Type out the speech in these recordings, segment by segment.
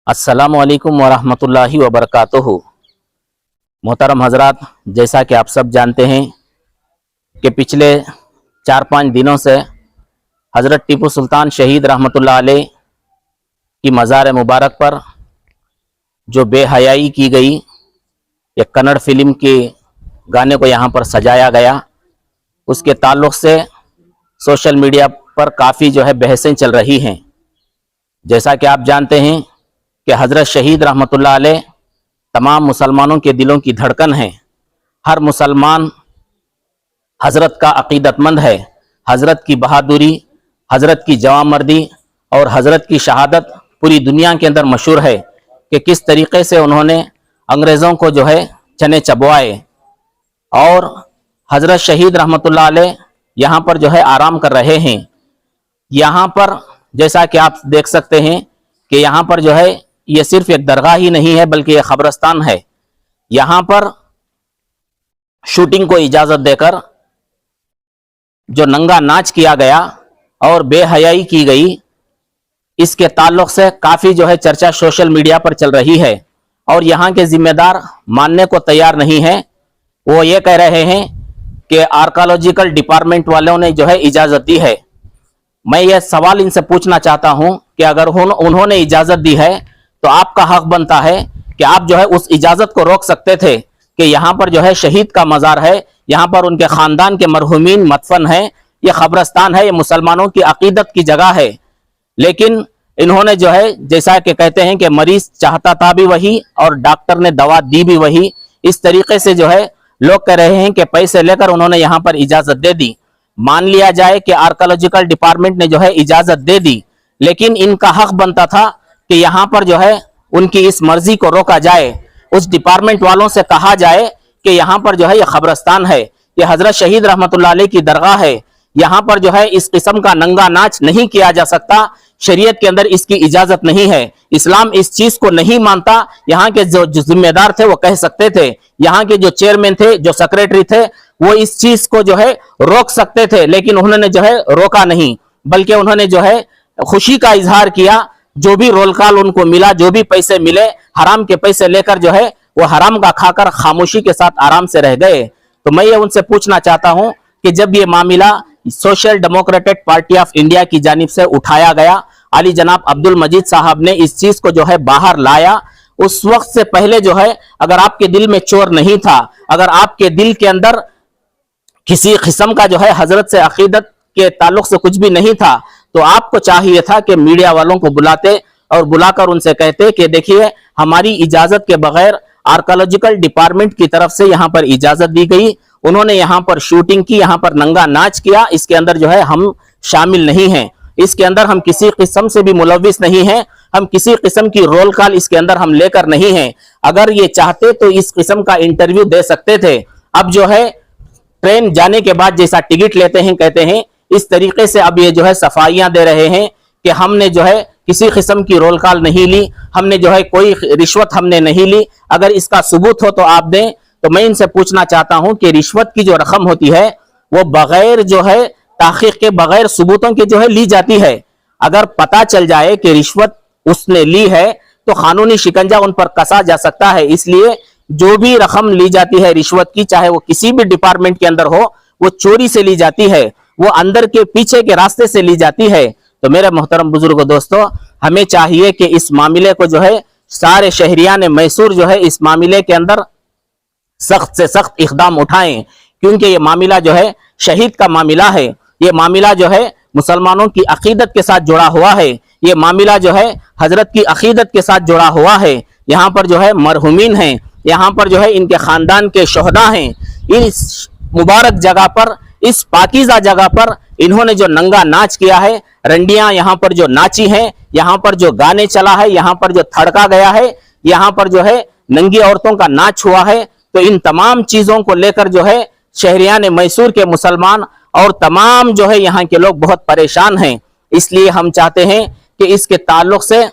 अस्सलामुअलैकुम वरहमतुल्लाहि वबरकातुहू। मोहतरम हजरात, जैसा कि आप सब जानते हैं कि पिछले 4-5 दिनों से हज़रत टीपू सुल्तान शहीद रहमतुल्लाह अलैह की मज़ार मुबारक पर जो बेहयाई की गई, एक कन्नड़ फिल्म के गाने को यहाँ पर सजाया गया, उसके ताल्लुक़ से सोशल मीडिया पर काफ़ी बहसें चल रही हैं। जैसा कि आप जानते हैं कि हज़रत शहीद रहमतुल्लाह अलैह तमाम मुसलमानों के दिलों की धड़कन है। हर मुसलमान हज़रत का अक़ीदतमंद है। हज़रत की बहादुरी, हज़रत की जवामर्दी और हज़रत की शहादत पूरी दुनिया के अंदर मशहूर है कि किस तरीक़े से उन्होंने अंग्रेज़ों को चने चबवाए। और हज़रत शहीद रहमतुल्लाह अलैह यहाँ पर आराम कर रहे हैं। यहाँ पर जैसा कि आप देख सकते हैं कि यहाँ पर ये सिर्फ एक दरगाह ही नहीं है बल्कि एक ख़ब्रस्तान है। यहाँ पर शूटिंग को इजाज़त देकर जो नंगा नाच किया गया और बेहयाई की गई, इसके ताल्लुक़ से काफ़ी चर्चा सोशल मीडिया पर चल रही है। और यहाँ के ज़िम्मेदार मानने को तैयार नहीं है। वो ये कह रहे हैं कि आर्कियोलॉजिकल डिपार्टमेंट वालों ने इजाज़त दी है। मैं ये सवाल इनसे पूछना चाहता हूँ कि अगर उन्होंने इजाज़त दी है तो आपका हक बनता है कि आप उस इजाज़त को रोक सकते थे कि यहाँ पर शहीद का मज़ार है, यहाँ पर उनके ख़ानदान के मरहूमीन मदफन है, ये ख़ब्रस्तान है, ये मुसलमानों की अक़ीदत की जगह है। लेकिन इन्होंने जैसा कि कहते हैं कि मरीज़ चाहता था भी वही और डॉक्टर ने दवा दी भी वही। इस तरीके से लोग कह रहे हैं कि पैसे लेकर उन्होंने यहाँ पर इजाज़त दे दी। मान लिया जाए कि आर्कियोलॉजिकल डिपार्टमेंट ने इजाज़त दे दी, लेकिन इनका हक बनता था कि यहाँ पर उनकी इस मर्जी को रोका जाए। उस डिपार्टमेंट वालों से कहा जाए कि यहाँ पर ये ख़ब्रस्तान है, ये हज़रत शहीद रहमतुल्लाह अलैह की दरगाह है, यहाँ पर इस किस्म का नंगा नाच नहीं किया जा सकता। शरीयत के अंदर इसकी इजाज़त नहीं है। इस्लाम इस चीज़ को नहीं मानता। यहाँ के जो जिम्मेदार थे वो कह सकते थे, यहाँ के जो चेयरमैन थे, जो सेक्रेटरी थे, वो इस चीज़ को रोक सकते थे, लेकिन उन्होंने रोका नहीं, बल्कि उन्होंने खुशी का इजहार किया। जो भी रोल कॉल उनको मिला, जो भी पैसे मिले, हराम के पैसे लेकर वो हराम का खाकर खामोशी के साथ आराम से रह गए। तो मैं ये उनसे पूछना चाहता हूँ कि जब ये मामला social democratic party of India की जानिब से उठाया गया, अली जनाब अब्दुल मजीद साहब ने इस चीज को बाहर लाया, उस वक्त से पहले अगर आपके दिल में चोर नहीं था, अगर आपके दिल के अंदर किसी किस्म का हजरत से अकीदत के ताल्लुक से कुछ भी नहीं था, तो आपको चाहिए था कि मीडिया वालों को बुलाते और बुलाकर उनसे कहते कि देखिए, हमारी इजाजत के बगैर आर्कियोलॉजिकल डिपार्टमेंट की तरफ से यहाँ पर इजाजत दी गई, उन्होंने यहाँ पर शूटिंग की, यहाँ पर नंगा नाच किया, इसके अंदर हम शामिल नहीं हैं, इसके अंदर हम किसी किस्म से भी मुलविस नहीं हैं, हम किसी किस्म की रोल कॉल इसके अंदर हम लेकर नहीं हैं। अगर ये चाहते तो इस किस्म का इंटरव्यू दे सकते थे। अब ट्रेन जाने के बाद जैसा टिकट लेते हैं, कहते हैं, इस तरीके से अब ये सफाइयां दे रहे हैं कि हमने किसी किस्म की रोल कॉल नहीं ली, हमने कोई रिश्वत हमने नहीं ली। अगर इसका सबूत हो तो आप दें। तो मैं इनसे पूछना चाहता हूं कि रिश्वत की जो रकम होती है वो बगैर ताक़ीक़ के, बगैर सबूतों के ली जाती है। अगर पता चल जाए कि रिश्वत उसने ली है तो कानूनी शिकंजा उन पर कसा जा सकता है। इसलिए जो भी रकम ली जाती है रिश्वत की, चाहे वो किसी भी डिपार्टमेंट के अंदर हो, वो चोरी से ली जाती है, वो अंदर के पीछे के रास्ते से ली जाती है। तो मेरे मोहतरम बुजुर्गो, दोस्तों, हमें चाहिए कि इस मामले को सारे शहरियान मैसूर इस मामले के अंदर सख्त से सख्त इक़दाम उठाएं, क्योंकि ये मामला शहीद का मामला है, ये मामला मुसलमानों की अकीदत के साथ जुड़ा हुआ है, ये मामला हजरत की अकीदत के साथ जुड़ा हुआ है। यहाँ पर मरहूमीन हैं, यहाँ पर इनके खानदान के शोहदा हैं। इस मुबारक जगह पर, इस पाकीज़ा जगह पर इन्होंने जो नंगा नाच किया है, रंडियां यहाँ पर जो नाची हैं, यहाँ पर जो गाने चला है, यहाँ पर जो थड़का गया है, यहाँ पर नंगी औरतों का नाच हुआ है, तो इन तमाम चीजों को लेकर शहरियान मैसूर के मुसलमान और तमाम यहाँ के लोग बहुत परेशान हैं। इसलिए हम चाहते हैं कि इसके ताल्लुक से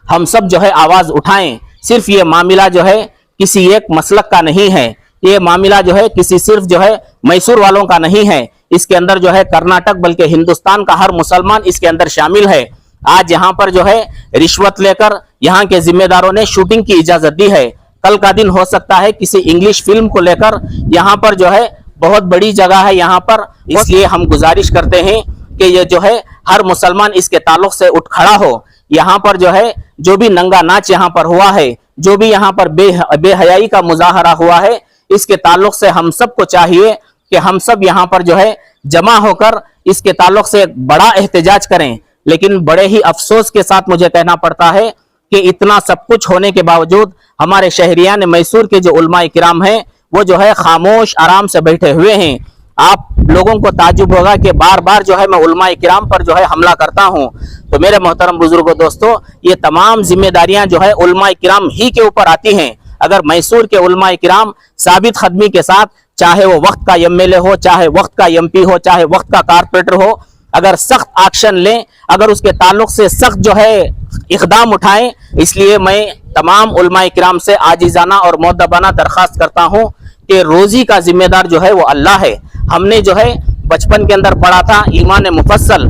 हम सब आवाज उठाएं। सिर्फ ये मामला किसी एक मसलक का नहीं है, ये मामला किसी सिर्फ मैसूर वालों का नहीं है, इसके अंदर कर्नाटक बल्कि हिंदुस्तान का हर मुसलमान इसके अंदर शामिल है। आज यहाँ पर जो है रिश्वत लेकर यहाँ के जिम्मेदारों ने शूटिंग की इजाजत दी है। कल का दिन हो सकता है किसी इंग्लिश फिल्म को लेकर यहाँ पर जो है बहुत बड़ी जगह है यहाँ पर, इसलिए हम गुजारिश करते हैं कि ये जो है हर मुसलमान इसके ताल्लुक से उठ खड़ा हो। यहाँ पर जो है जो भी नंगा नाच यहाँ पर हुआ है, जो भी यहाँ पर बेहयाई का मुजाहरा हुआ है, इसके ताल्लुक से हम सबको चाहिए कि हम सब यहाँ पर जो है जमा होकर इसके ताल्लुक से बड़ा एहतजाज करें। लेकिन बड़े ही अफसोस के साथ मुझे कहना पड़ता है कि इतना सब कुछ होने के बावजूद हमारे शहरियान मैसूर के जो उलमाए किराम हैं वो जो है खामोश आराम से बैठे हुए हैं। आप लोगों को ताजुब होगा कि बार बार जो है मैं उलमाए किराम पर जो है हमला करता हूं। तो मेरे मोहतरम बुजुर्गों, दोस्तों, ये तमाम जिम्मेदारियां जो है उलमाए किराम ही के ऊपर आती हैं। अगर मैसूर के उलमाए किराम साबित खदमी के साथ, चाहे वो वक्त का एमएलए हो, चाहे वक्त का एमपी हो, चाहे वक्त का कारपोरेटर हो, अगर सख्त एक्शन लें, अगर उसके ताल्लुक से सख्त जो है इकदाम उठाएं, इसलिए मैं तमाम उलमाए किराम से आजिजाना और मुअद्दबाना दरख्वास्त करता हूं कि रोजी का जिम्मेदार जो है वो अल्लाह है। हमने जो है बचपन के अंदर पढ़ा था ईमान मुफस्सल,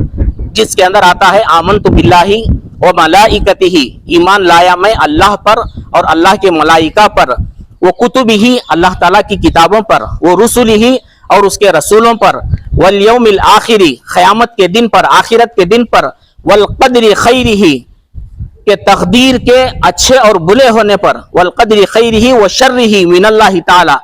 जिसके अंदर आता है आमनतु बिल्लाहि व मलाइकतिही, ईमान लाया मैं अल्लाह पर और अल्लाह के मलाइका पर, वो कुतुबिही, अल्लाह ताला की किताबों पर, वो रुसुलिही, और उसके रसूलों पर, वल यौमिल आखिरी, क़यामत के दिन पर, आखिरत के दिन पर, वल क़द्रि खैरिही, के तकदीर के अच्छे और बुरे होने पर, वल क़द्रि खैरिही व शर्रिही मिनल्लाहि ताला,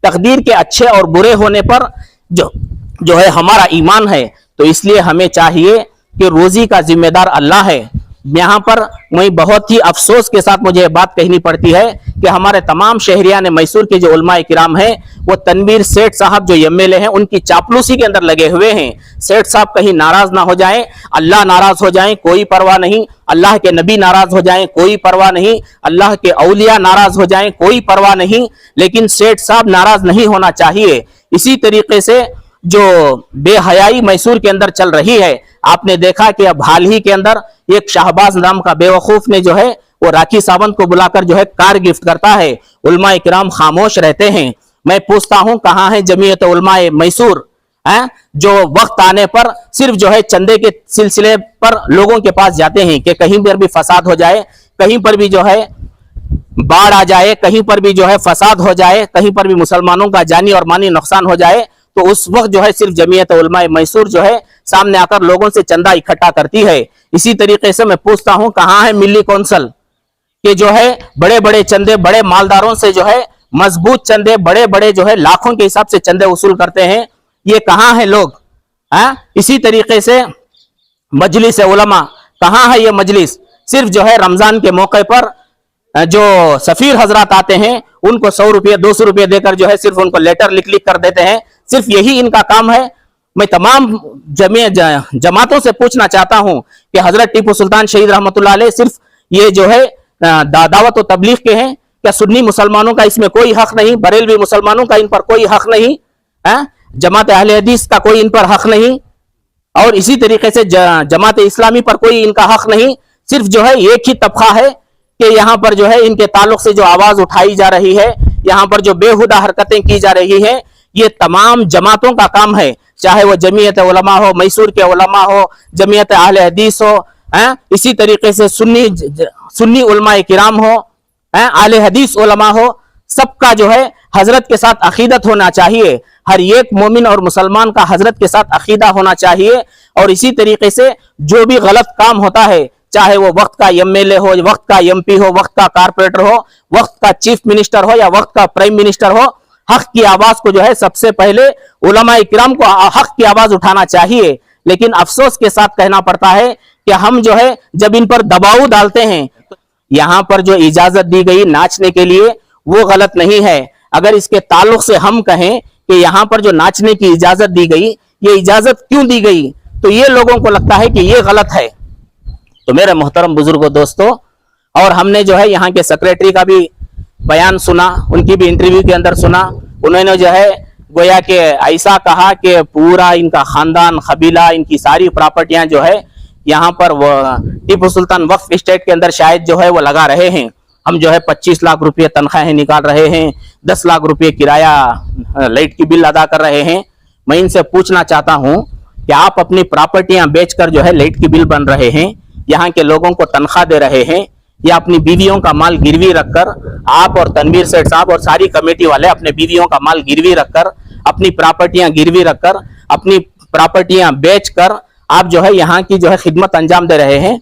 तकदीर के अच्छे और बुरे होने पर जो है हमारा ईमान है। तो इसलिए हमें चाहिए कि रोजी का जिम्मेदार अल्लाह है। यहाँ पर मैं बहुत ही अफसोस के साथ मुझे बात कहनी पड़ती है कि हमारे तमाम शहरियान मैसूर के जो उलमाए किराम हैं वो तनवीर सेठ साहब जो एमएलए हैं उनकी चापलूसी के अंदर लगे हुए हैं। सेठ साहब कहीं नाराज ना हो जाएं, अल्लाह नाराज हो जाएं, कोई परवाह नहीं, अल्लाह के नबी नाराज हो जाएं, कोई परवाह नहीं, अल्लाह के औलिया नाराज हो जाएं, कोई परवाह नहीं, लेकिन सेठ साहब नाराज नहीं होना चाहिए। इसी तरीके से जो बेहयाई मैसूर के अंदर चल रही है, आपने देखा कि अब हाल ही के अंदर एक शाहबाज नाम का बेवकूफ ने जो है वो राखी सावंत को बुलाकर जो है कार गिफ्ट करता है। उलमाए किराम खामोश रहते हैं। मैं पूछता हूं कहां है जमीयत उलमाए मैसूर, जो वक्त आने पर सिर्फ जो है चंदे के सिलसिले पर लोगों के पास जाते हैं कि कहीं पर भी फसाद हो जाए, कहीं पर भी जो है बाढ़ आ जाए, कहीं पर भी जो है फसाद हो जाए, कहीं पर भी मुसलमानों का जानी और मानी नुकसान हो जाए, तो उस वक्त जो है सिर्फ जमीयत उलमाए मैसूर जो है सामने आकर लोगों से चंदा इकट्ठा करती है। इसी तरीके से मैं पूछता हूं कहां है मिली कौंसिल के जो है बड़े बड़े चंदे, बड़े मालदारों से जो है मजबूत चंदे, बड़े बड़े जो है लाखों के हिसाब से चंदे वसूल करते हैं, ये कहां है लोग? इसी तरीके से मजलिस उलमा, कहां है ये मजलिस? सिर्फ जो है रमजान के मौके पर जो सफीर हजरात आते हैं उनको 100 रुपये 200 रुपये देकर जो है सिर्फ उनको लेटर लिख लिख कर देते हैं, सिर्फ यही इनका काम है। मैं तमाम जमातों से पूछना चाहता हूं कि हजरत टीपू सुल्तान शहीद रहमतुल्लाह अलैह सिर्फ ये जो है दावत और तबलीग के हैं क्या? सुन्नी मुसलमानों का इसमें कोई हक नहीं, बरेलवी मुसलमानों का इन पर कोई हक नहीं, जमात अहले हदीस का कोई इन पर हक नहीं, और इसी तरीके से जमात इस्लामी पर कोई इनका हक नहीं। सिर्फ जो है एक ही तबका है कि यहाँ पर जो है इनके ताल्लुक से जो आवाज उठाई जा रही है, यहाँ पर जो बेहुदा हरकतें की जा रही है, ये तमाम जमातों का काम है, चाहे वो जमीयत उलमा हो, मैसूर के उलमा हो, जमीयत अहले हदीस हो, इसी तरीके से सुन्नी उलमाए किराम हो, अहले हदीस उलमा हो, सबका जो है हजरत के साथ अकीदत होना चाहिए। हर एक मोमिन और मुसलमान का हजरत के साथ अकीदा होना चाहिए। और इसी तरीके से जो भी गलत काम होता है, चाहे वो वक्त का एमएलए हो, वक्त का एमपी हो, वक्त का कारपोरेटर हो, वक्त का चीफ मिनिस्टर हो या वक्त का प्राइम मिनिस्टर हो, हक की आवाज को जो है सबसे पहले उलमाए किराम को हक की आवाज उठाना चाहिए। लेकिन अफसोस के साथ कहना पड़ता है कि हम जो है जब इन पर दबाव डालते हैं, यहां पर जो इजाजत दी गई नाचने के लिए वो गलत नहीं है। अगर इसके ताल्लुक से हम कहें कि यहां पर जो नाचने की इजाजत दी गई, ये इजाजत क्यों दी गई, तो ये लोगों को लगता है कि ये गलत है। तो मेरे मोहतरम बुजुर्गों, दोस्तों, और हमने जो है यहाँ के सेक्रेटरी का भी बयान सुना, उनकी भी इंटरव्यू के अंदर सुना। उन्होंने जो है गोया कि ऐसा कहा कि पूरा इनका खानदान, कबीला, इनकी सारी प्रॉपर्टियां जो है यहाँ पर टीपू सुल्तान वक्फ स्टेट के अंदर शायद जो है वो लगा रहे हैं। हम जो है 25 लाख रुपये तनख्वाहें निकाल रहे हैं, 10 लाख रुपये किराया लाइट की बिल अदा कर रहे हैं। मैं इनसे पूछना चाहता हूं कि आप अपनी प्रॉपर्टियां बेचकर जो है लाइट की बिल बन रहे हैं, यहाँ के लोगों को तनख्वाह दे रहे हैं, या अपनी बीवियों का माल गिरवी रखकर, आप और तनवीर सेठ साहब और सारी कमेटी वाले अपने बीवियों का माल गिरवी रखकर, अपनी प्रॉपर्टियां गिरवी रखकर, अपनी प्रॉपर्टियां बेचकर आप जो है यहाँ की जो है खिदमत अंजाम दे रहे हैं।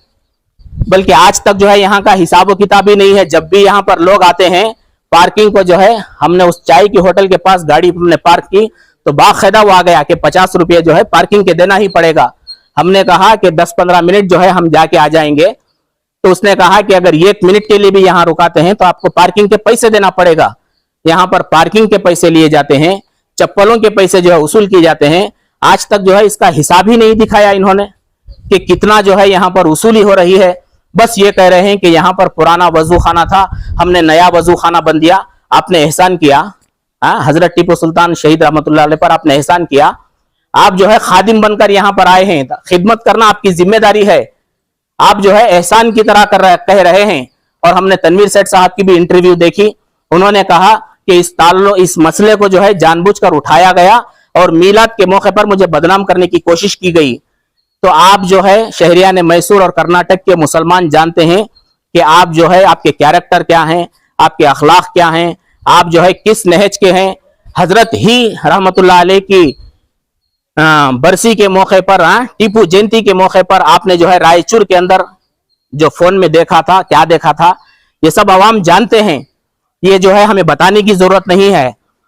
बल्कि आज तक जो है यहाँ का हिसाब किताब ही नहीं है। जब भी यहाँ पर लोग आते हैं, पार्किंग को जो है हमने उस चाय की होटल के पास गाड़ी हमने पार्क की तो बाकायदा वो आ गया कि 50 रुपये जो है पार्किंग के देना ही पड़ेगा। हमने कहा कि 10-15 मिनट जो है हम जाके आ जाएंगे, तो उसने कहा कि अगर 1 मिनट के लिए भी यहाँ रुकाते हैं तो आपको पार्किंग के पैसे देना पड़ेगा। यहाँ पर पार्किंग के पैसे लिए जाते हैं, चप्पलों के पैसे जो है वसूल किए जाते हैं। आज तक जो है इसका हिसाब ही नहीं दिखाया इन्होंने कि कितना जो है यहाँ पर वसूली हो रही है। बस ये कह रहे हैं कि यहाँ पर पुराना वजू खाना था, हमने नया वजू खाना बन दिया। आपने एहसान किया, हजरत टीपू सुल्तान शहीद रहमतुल्लाह अलैह पर आपने एहसान किया। आप जो है खादिम बनकर यहाँ पर आए हैं, खिदमत करना आपकी जिम्मेदारी है। आप जो है एहसान की तरह कह रहे हैं। और हमने तनवीर सेठ साहब की भी इंटरव्यू देखी, उन्होंने कहा कि इस मसले को जो है जानबूझकर उठाया गया और मीलाद के मौके पर मुझे बदनाम करने की कोशिश की गई। तो आप जो है शहरियान मैसूर और कर्नाटक के मुसलमान जानते हैं कि आप जो है आपके कैरेक्टर क्या हैं, आपके अखलाक क्या हैं, आप जो है किस नहज के हैं। हजरत ही रहमतुल्लाह अलैह की बरसी के मौके पर, टीपू जयंती के मौके पर आपने जो है रायचूर के अंदर जो फोन में देखा था, क्या देखा था, ये सब आवाम जानते हैं। ये जो है हमें बताने की जरूरत नहीं है।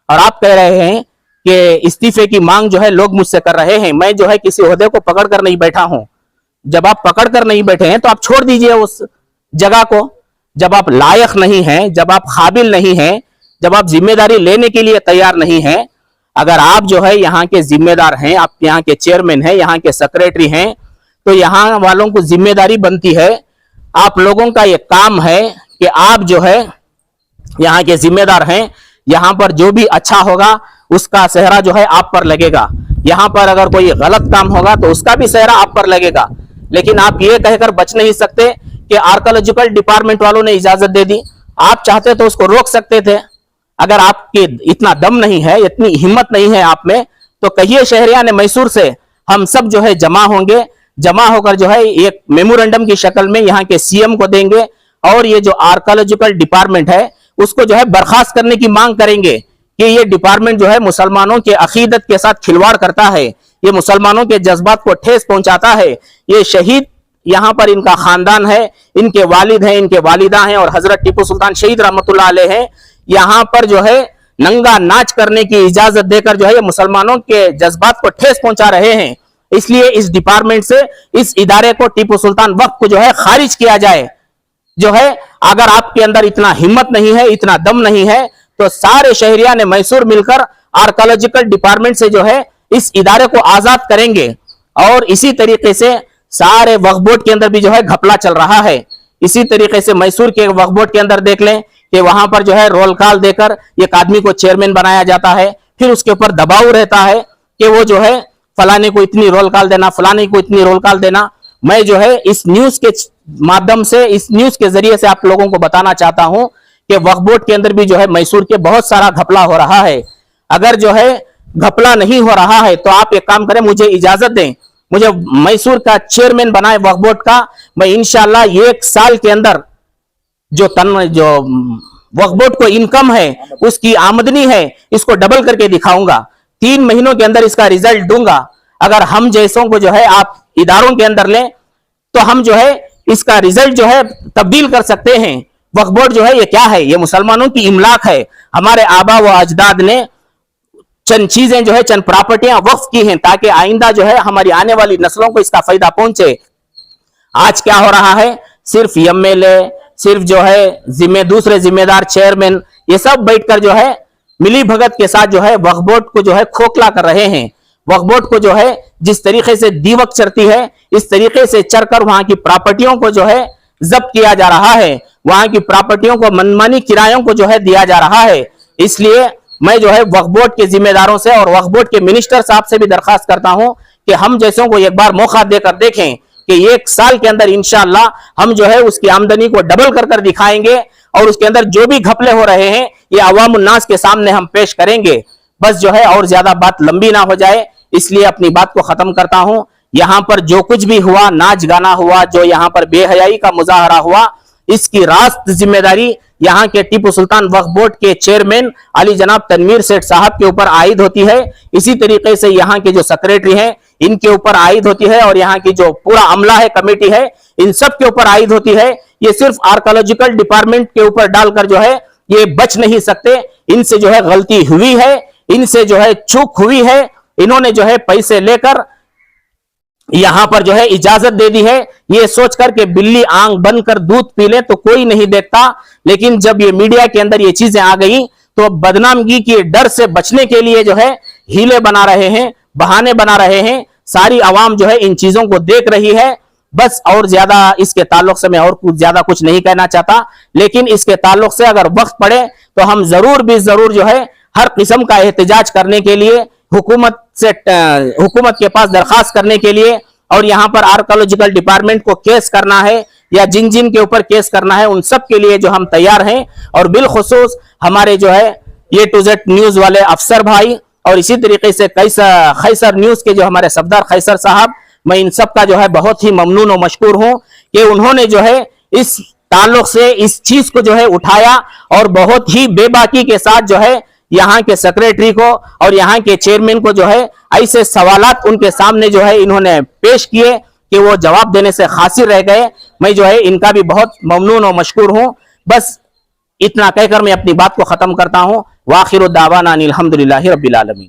और आप कह रहे हैं कि इस्तीफे की मांग जो है लोग मुझसे कर रहे हैं। मैं जो है किसी ओहदे को पकड़ कर नहीं बैठा हूं। जब आप पकड़ कर नहीं बैठे हैं तो आप छोड़ दीजिए उस जगह को। जब आप लायक नहीं हैं, जब आप काबिल नहीं हैं, जब आप जिम्मेदारी लेने के लिए तैयार नहीं हैं, अगर आप जो है यहाँ के जिम्मेदार हैं, आप यहाँ के चेयरमैन हैं, यहाँ के सेक्रेटरी हैं, तो यहाँ वालों को जिम्मेदारी बनती है। आप लोगों का ये काम है कि आप जो है यहाँ के जिम्मेदार हैं, यहाँ पर जो भी अच्छा होगा उसका सेहरा जो है आप पर लगेगा। यहाँ पर अगर कोई गलत काम होगा तो उसका भी सेहरा आप पर लगेगा। लेकिन आप ये कहकर बच नहीं सकते कि आर्कियोलॉजिकल डिपार्टमेंट वालों ने इजाजत दे दी। आप चाहते तो उसको रोक सकते थे। अगर आपके इतना दम नहीं है, इतनी हिम्मत नहीं है आप में, तो कहिए शहरियान मैसूर से हम सब जो है जमा होंगे, जमा होकर जो है एक मेमोरेंडम की शक्ल में यहाँ के सीएम को देंगे और ये जो आर्कियोलॉजिकल डिपार्टमेंट है उसको जो है बर्खास्त करने की मांग करेंगे कि ये डिपार्टमेंट जो है मुसलमानों के अकीदत के साथ खिलवाड़ करता है, ये मुसलमानों के जज्बात को ठेस पहुंचाता है। ये शहीद यहाँ पर इनका खानदान है, इनके वालिद हैं, इनके वालिदा हैं और हजरत टीपू सुल्तान शहीद रहमतुल्लाह अलैह हैं। यहाँ पर जो है नंगा नाच करने की इजाजत देकर जो है ये मुसलमानों के जज्बात को ठेस पहुंचा रहे हैं। इसलिए इस डिपार्टमेंट से, इस इदारे को, टीपू सुल्तान वक्फ को जो है खारिज किया जाए। जो है अगर आपके अंदर इतना हिम्मत नहीं है, इतना दम नहीं है, तो सारे शहरियान मैसूर मिलकर आर्कियोलॉजिकल डिपार्टमेंट से जो है इस इदारे को आजाद करेंगे। और इसी तरीके से सारे वक्फ बोर्ड के अंदर भी जो है घपला चल रहा है। इसी तरीके से मैसूर के वक्फ बोर्ड के अंदर देख लें कि वहां पर जो है रोल कॉल देकर एक आदमी को चेयरमैन बनाया जाता है, फिर उसके ऊपर दबाव रहता है कि वो जो है फलाने को इतनी रोल कॉल देना, फलाने को इतनी रोल कॉल देना। मैं जो है इस न्यूज के माध्यम से, इस न्यूज के जरिए से आप लोगों को बताना चाहता हूं कि वक्फ बोर्ड के अंदर भी जो है मैसूर के बहुत सारा घपला हो रहा है। अगर जो है घपला नहीं हो रहा है तो आप एक काम करें, मुझे इजाजत दें, मुझे मैसूर का चेयरमैन बनाए वक्फ बोर्ड का। मैं इंशाल्लाह 1 साल के अंदर जो वक्फ बोर्ड को इनकम है, उसकी आमदनी है, इसको डबल करके दिखाऊंगा। 3 महीनों के अंदर इसका रिजल्ट दूंगा। अगर हम जैसों को जो है आप इदारों के अंदर लें तो हम जो है इसका रिजल्ट जो है तब्दील कर सकते हैं। वक्फ बोर्ड जो है ये क्या है? ये मुसलमानों की इमलाक है। हमारे आबा व अजदाद ने चंद चीजें जो है, चंद प्रॉपर्टियां वक्फ की हैं ताकि आइंदा जो है हमारी आने वाली नस्लों को इसका फायदा पहुंचे। आज क्या हो रहा है? सिर्फ एमएलए, सिर्फ जो है दूसरे जिम्मेदार चेयरमैन, ये सब बैठकर जो है मिली भगत के साथ जो है वक्फ बोर्ड को जो है खोखला कर रहे हैं। वक्फ बोर्ड को जो है जिस तरीके से दीवक चरती है, इस तरीके से चरकर वहां की प्रॉपर्टियों को जो है जब्त किया जा रहा है, वहां की प्रॉपर्टियों को मनमानी किरायों को जो है दिया जा रहा है। इसलिए मैं जो है वक्फ बोर्ड के जिम्मेदारों से और वक्फ बोर्ड के मिनिस्टर साहब से भी दरखास्त करता हूं कि हम जैसों को एक बार मौका देकर देखें कि 1 साल के अंदर इंशाअल्लाह हम जो है उसकी आमदनी को डबल कर दिखाएंगे और उसके अंदर जो भी घपले हो रहे हैं ये अवाम उन्नास के सामने हम पेश करेंगे। बस जो है और ज्यादा बात लंबी ना हो जाए, इसलिए अपनी बात को खत्म करता हूं। यहाँ पर जो कुछ भी हुआ, नाच गाना हुआ, जो यहाँ पर बेहयाई का मुजाहरा हुआ, इसकी रास्त जिम्मेदारी यहाँ के टीपू सुल्तान वक्फ बोर्ड के चेयरमैन अली जनाब तनवीर सेठ साहब के ऊपर आयद होती है। इसी तरीके से यहाँ के जो सेक्रेटरी हैं इनके ऊपर आयद होती है, और यहाँ की जो पूरा अमला है, कमेटी है, इन सब के ऊपर आयद होती है। ये सिर्फ आर्कोलॉजिकल डिपार्टमेंट के ऊपर डालकर जो है ये बच नहीं सकते। इनसे जो है गलती हुई है, इनसे जो है चूक हुई है। इन्होंने जो है पैसे लेकर यहां पर जो है इजाजत दे दी है, ये सोचकर के बिल्ली आंख बंद कर दूध पी ले तो कोई नहीं देखता। लेकिन जब ये मीडिया के अंदर ये चीजें आ गई तो बदनामगी के डर से बचने के लिए जो है हीले बना रहे हैं, बहाने बना रहे हैं। सारी आवाम जो है इन चीजों को देख रही है। बस और ज्यादा इसके ताल्लुक से मैं और कुछ ज्यादा कुछ नहीं कहना चाहता, लेकिन इसके ताल्लुक से अगर वक्त पड़े तो हम जरूर भी जरूर जो है हर किस्म का एहतजाज करने के लिए हुकूमत के पास दरखास्त करने के लिए, और यहाँ पर आर्कोलॉजिकल डिपार्टमेंट को केस करना है या जिन जिन के ऊपर केस करना है उन सब के लिए जो हम तैयार हैं। और बिलखुसूस हमारे जो है A to Z न्यूज वाले अफसर भाई, और इसी तरीके से खैसर न्यूज के जो हमारे सफदर खैसर साहब, मैं इन सब का जो है बहुत ही ममनून और मशकूर हूं कि उन्होंने जो है इस ताल्लुक से इस चीज को जो है उठाया और बहुत ही बेबाकी के साथ जो है यहाँ के सेक्रेटरी को और यहाँ के चेयरमैन को जो है ऐसे सवालात उनके सामने जो है इन्होंने पेश किए कि वो जवाब देने से खासिर रह गए। मैं जो है इनका भी बहुत ममनून और मशकूर हूं। बस इतना कहकर मैं अपनी बात को खत्म करता हूं। वाखिर दावाना अनिल हम्दुलिल्लाहि रब्बिल आलमीन।